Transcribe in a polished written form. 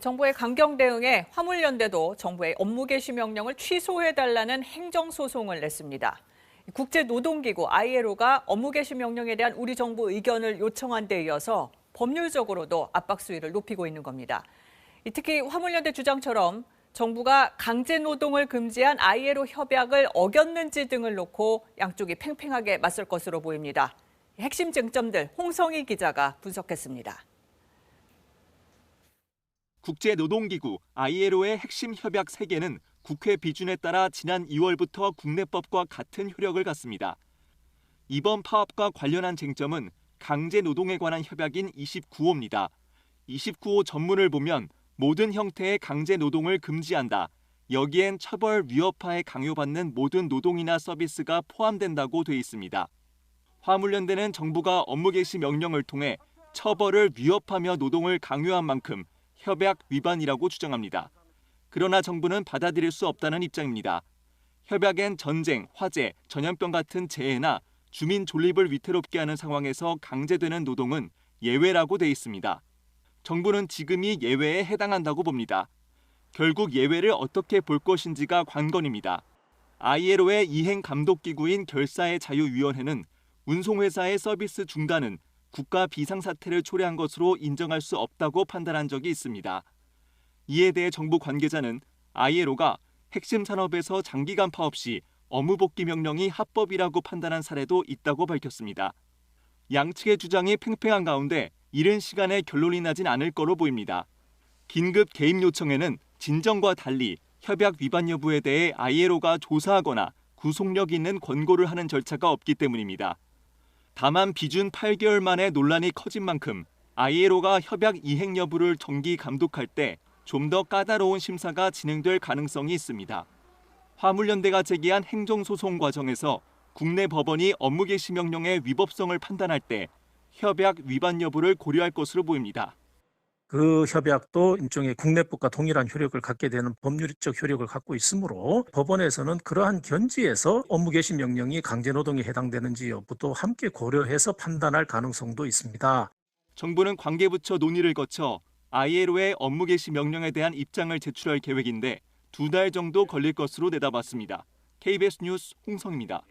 정부의 강경 대응에 화물연대도 정부의 업무 개시 명령을 취소해달라는 행정소송을 냈습니다. 국제노동기구 ILO가 업무 개시 명령에 대한 우리 정부 의견을 요청한 데 이어서 법률적으로도 압박 수위를 높이고 있는 겁니다. 특히 화물연대 주장처럼 정부가 강제노동을 금지한 ILO 협약을 어겼는지 등을 놓고 양쪽이 팽팽하게 맞설 것으로 보입니다. 핵심 쟁점들 홍성희 기자가 분석했습니다. 국제노동기구 ILO의 핵심 협약 3개는 국회 비준에 따라 지난 2월부터 국내법과 같은 효력을 갖습니다. 이번 파업과 관련한 쟁점은 강제노동에 관한 협약인 29호입니다. 29호 전문을 보면 모든 형태의 강제노동을 금지한다. 여기엔 처벌 위협하에 강요받는 모든 노동이나 서비스가 포함된다고 돼 있습니다. 화물연대는 정부가 업무 개시 명령을 통해 처벌을 위협하며 노동을 강요한 만큼 협약 위반이라고 주장합니다. 그러나 정부는 받아들일 수 없다는 입장입니다. 협약엔 전쟁, 화재, 전염병 같은 재해나 주민 존립을 위태롭게 하는 상황에서 강제되는 노동은 예외라고 돼 있습니다. 정부는 지금이 예외에 해당한다고 봅니다. 결국 예외를 어떻게 볼 것인지가 관건입니다. ILO의 이행 감독 기구인 결사의 자유위원회는 운송회사의 서비스 중단은 국가 비상사태를 초래한 것으로 인정할 수 없다고 판단한 적이 있습니다. 이에 대해 정부 관계자는 ILO가 핵심 산업에서 장기간 파업 시 업무 복귀 명령이 합법이라고 판단한 사례도 있다고 밝혔습니다. 양측의 주장이 팽팽한 가운데 이른 시간에 결론이 나진 않을 거로 보입니다. 긴급 개입 요청에는 진정과 달리 협약 위반 여부에 대해 ILO가 조사하거나 구속력 있는 권고를 하는 절차가 없기 때문입니다. 다만 비준 8개월 만에 논란이 커진 만큼 ILO가 협약 이행 여부를 정기 감독할 때 좀 더 까다로운 심사가 진행될 가능성이 있습니다. 화물연대가 제기한 행정소송 과정에서 국내 법원이 업무 개시 명령의 위법성을 판단할 때 협약 위반 여부를 고려할 것으로 보입니다. 그 협약도 일종의 국내법과 동일한 효력을 갖게 되는 법률적 효력을 갖고 있으므로 법원에서는 그러한 견지에서 업무 개시 명령이 강제노동에 해당되는지 여부도 함께 고려해서 판단할 가능성도 있습니다. 정부는 관계부처 논의를 거쳐 ILO의 업무 개시 명령에 대한 입장을 제출할 계획인데 2달 정도 걸릴 것으로 내다봤습니다. KBS 뉴스 홍성입니다.